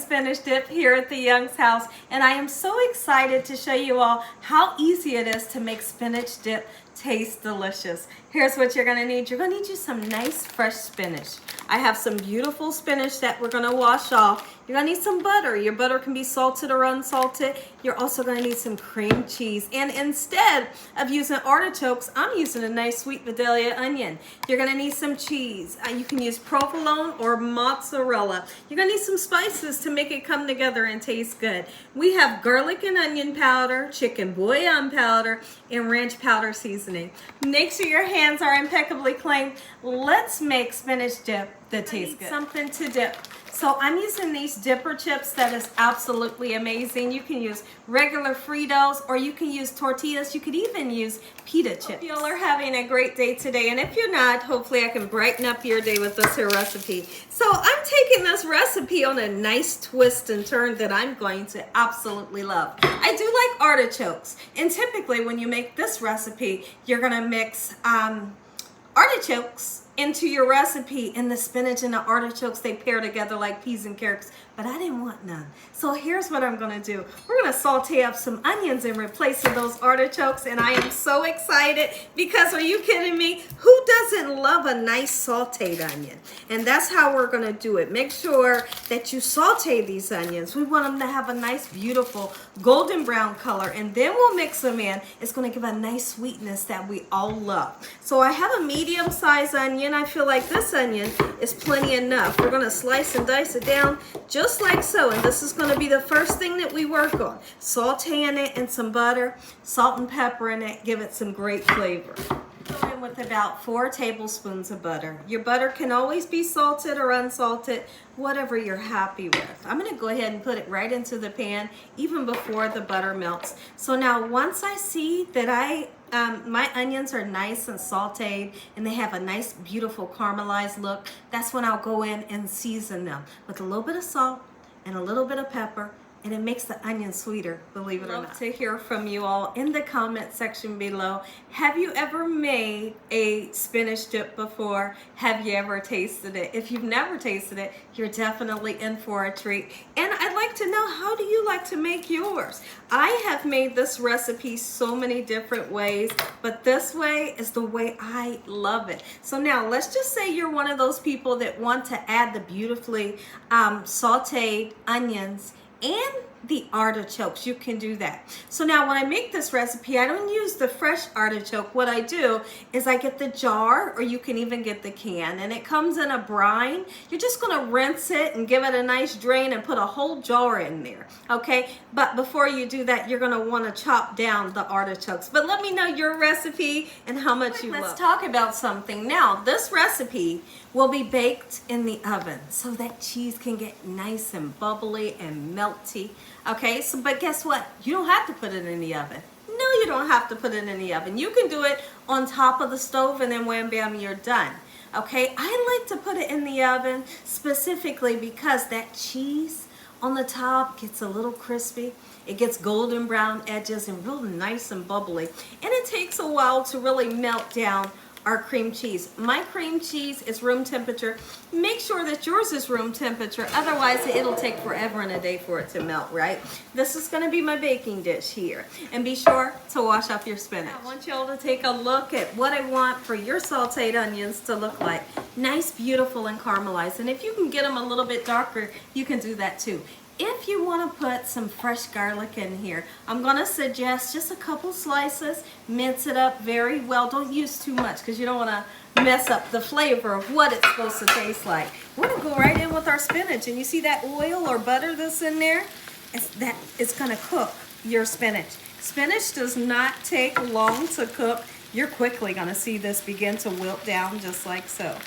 spinach dip here at the Young's house, and I am so excited to show you all how easy it is to make spinach dip taste delicious. Here's what you're gonna need. You're gonna need you some nice fresh spinach. I have some beautiful spinach that we're gonna wash off. You're gonna need some butter. Your butter can be salted or unsalted. You're also gonna need some cream cheese. And instead of using artichokes, I'm using a nice sweet Vidalia onion. You're gonna need some cheese. You can use provolone or mozzarella. You're gonna need some spices to make it come together and taste good. We have garlic and onion powder, chicken bouillon powder, and ranch powder seasoning. Make sure your hands are impeccably clean. Let's make spinach dip that tastes good. Something to dip. So I'm using these dipper chips that is absolutely amazing. You can use regular Fritos or you can use tortillas. You could even use pita chips. Hope you all are having a great day today. And if you're not, hopefully I can brighten up your day with this here recipe. So I'm taking this recipe on a nice twist and turn that I'm going to absolutely love. I do like artichokes. And typically when you make this recipe, you're gonna mix artichokes into your recipe, and the spinach and the artichokes, they pair together like peas and carrots, but I didn't want none. So here's what I'm gonna do. We're gonna saute up some onions in replace of those artichokes, and I am so excited because, are you kidding me? Who doesn't love a nice sauteed onion? And that's how we're gonna do it. Make sure that you saute these onions. We want them to have a nice, beautiful golden brown color, and then we'll mix them in. It's gonna give a nice sweetness that we all love. So I have a medium-sized onion. I feel like this onion is plenty enough. We're gonna slice and dice it down just like so, and this is gonna be the first thing that we work on. Sauteing it in some butter, salt and pepper in it, give it some great flavor. Go in with about 4 tablespoons of butter. Your butter can always be salted or unsalted, whatever you're happy with. I'm gonna go ahead and put it right into the pan even before the butter melts. So now once I see that my onions are nice and sauteed and they have a nice beautiful caramelized look, that's when I'll go in and season them with a little bit of salt and a little bit of pepper, and it makes the onion sweeter, believe it or not. I'd love to hear from you all in the comment section below. Have you ever made a spinach dip before? Have you ever tasted it? If you've never tasted it, you're definitely in for a treat. And I'd like to know, how do you like to make yours? I have made this recipe so many different ways, but this way is the way I love it. So now let's just say you're one of those people that want to add the beautifully sauteed onions and the artichokes. You can do that. So now when I make this recipe, I don't use the fresh artichoke. What I do is I get the jar, or you can even get the can, and it comes in a brine. You're just gonna rinse it and give it a nice drain and put a whole jar in there, okay? But before you do that, you're gonna wanna chop down the artichokes. But let me know your recipe and how much you love. Let's talk about something. Now, this recipe will be baked in the oven so that cheese can get nice and bubbly and melty. Okay, so but guess what? You don't have to put it in the oven. No, you don't have to put it in the oven. You can do it on top of the stove and then wham bam, you're done. Okay, I like to put it in the oven specifically because that cheese on the top gets a little crispy. It gets golden brown edges and real nice and bubbly. And it takes a while to really melt down our cream cheese. My cream cheese is room temperature. Make sure that yours is room temperature, otherwise it'll take forever and a day for it to melt, right? This is gonna be my baking dish here. And be sure to wash off your spinach. I want you all to take a look at what I want for your sauteed onions to look like. Nice, beautiful, and caramelized. And if you can get them a little bit darker, you can do that too. If you want to put some fresh garlic in here, I'm going to suggest just a couple slices. Mince it up very well. Don't use too much because you don't want to mess up the flavor of what it's supposed to taste like. We're going to go right in with our spinach. And you see that oil or butter that's in there? It's going to cook your spinach. Spinach does not take long to cook. You're quickly going to see this begin to wilt down just like so.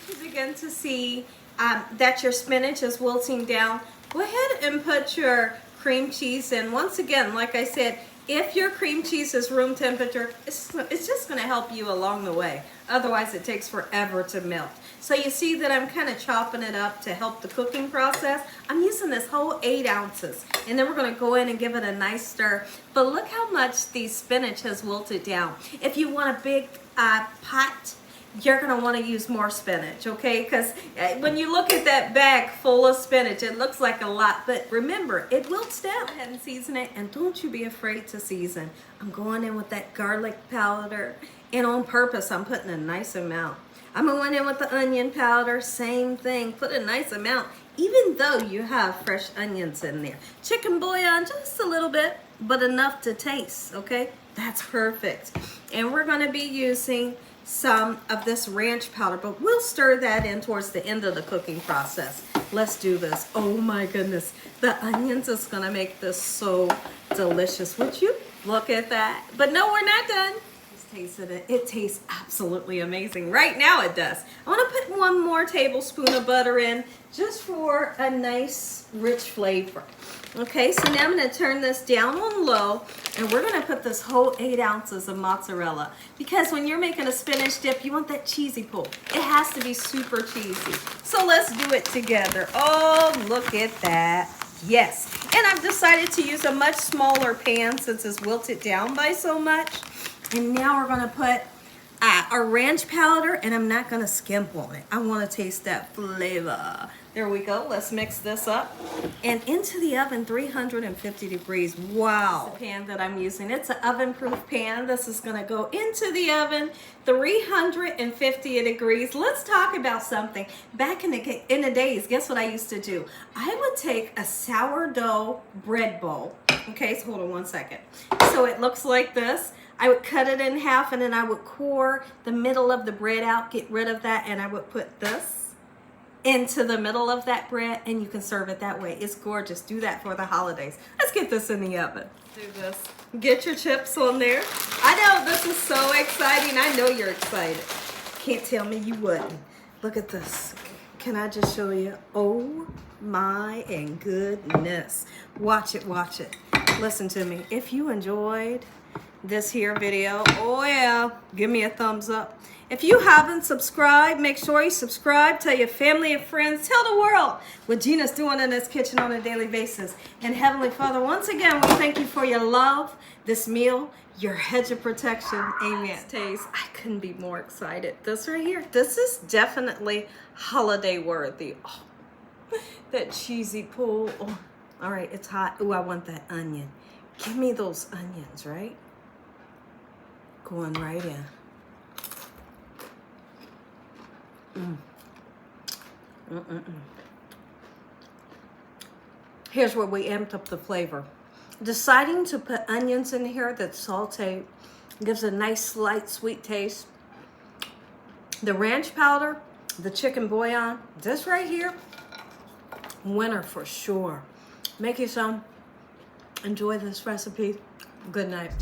You begin to see that your spinach is wilting down. Go ahead and put your cream cheese in. Once again, like I said, if your cream cheese is room temperature, it's just going to help you along the way. Otherwise, it takes forever to melt. So you see that I'm kind of chopping it up to help the cooking process. I'm using this whole 8 ounces. And then we're going to go in and give it a nice stir. But look how much the spinach has wilted down. If you want a big pot, you're gonna want to use more spinach, okay? Because when you look at that bag full of spinach, it looks like a lot, but remember, it wilts down. Go ahead and season it, and don't you be afraid to season. I'm going in with that garlic powder, and on purpose, I'm putting a nice amount. I'm going in with the onion powder, same thing, put a nice amount, even though you have fresh onions in there. Chicken bouillon, just a little bit, but enough to taste, okay? That's perfect. And we're gonna be using some of this ranch powder, but we'll stir that in towards the end of the cooking process. Let's do this. Oh my goodness, the onions is gonna make this so delicious. Would you look at that? But no, we're not done. Just tasted it. It tastes absolutely amazing. Right now it does. I wanna put 1 more tablespoon of butter in just for a nice rich flavor. Okay, so now I'm gonna turn this down on low, and we're gonna put this whole 8 ounces of mozzarella, because when you're making a spinach dip, you want that cheesy pull. It has to be super cheesy. So let's do it together. Oh, look at that. Yes, and I've decided to use a much smaller pan since it's wilted down by so much. And now we're gonna put our ranch powder, and I'm not gonna skimp on it. I wanna taste that flavor. There we go. Let's mix this up. And into the oven, 350 degrees. Wow. The pan that I'm using, it's an oven-proof pan. This is gonna go into the oven, 350 degrees. Let's talk about something. Back in the days, guess what I used to do? I would take a sourdough bread bowl. Okay, so hold on 1 second. So it looks like this. I would cut it in half, and then I would core the middle of the bread out, get rid of that, and I would put this into the middle of that bread, and you can serve it that way. It's gorgeous. Do that for the holidays. Let's get this in the oven. Do this. Get your chips on there. I know this is so exciting. I know you're excited. Can't tell me you wouldn't. Look at this. Can I just show you? Oh my and goodness. Watch it, watch it. Listen to me. If you enjoyed this here video, oh yeah, give me a thumbs up. If you haven't subscribed, make sure you subscribe. Tell your family and friends. Tell the world what Gina's doing in this kitchen on a daily basis. And Heavenly Father, once again, we thank you for your love, this meal, your hedge of protection. Amen. Taste. I couldn't be more excited. This right here, this is definitely holiday worthy. Oh, that cheesy pull. Oh, all right, it's hot. Ooh, I want that onion. Give me those onions, right? Going right in. Here's where we amped up the flavor. Deciding to put onions in here that's sauteed gives a nice light sweet taste. The ranch powder, the chicken bouillon, this right here, winner for sure. Make you some. Enjoy this recipe. Good night.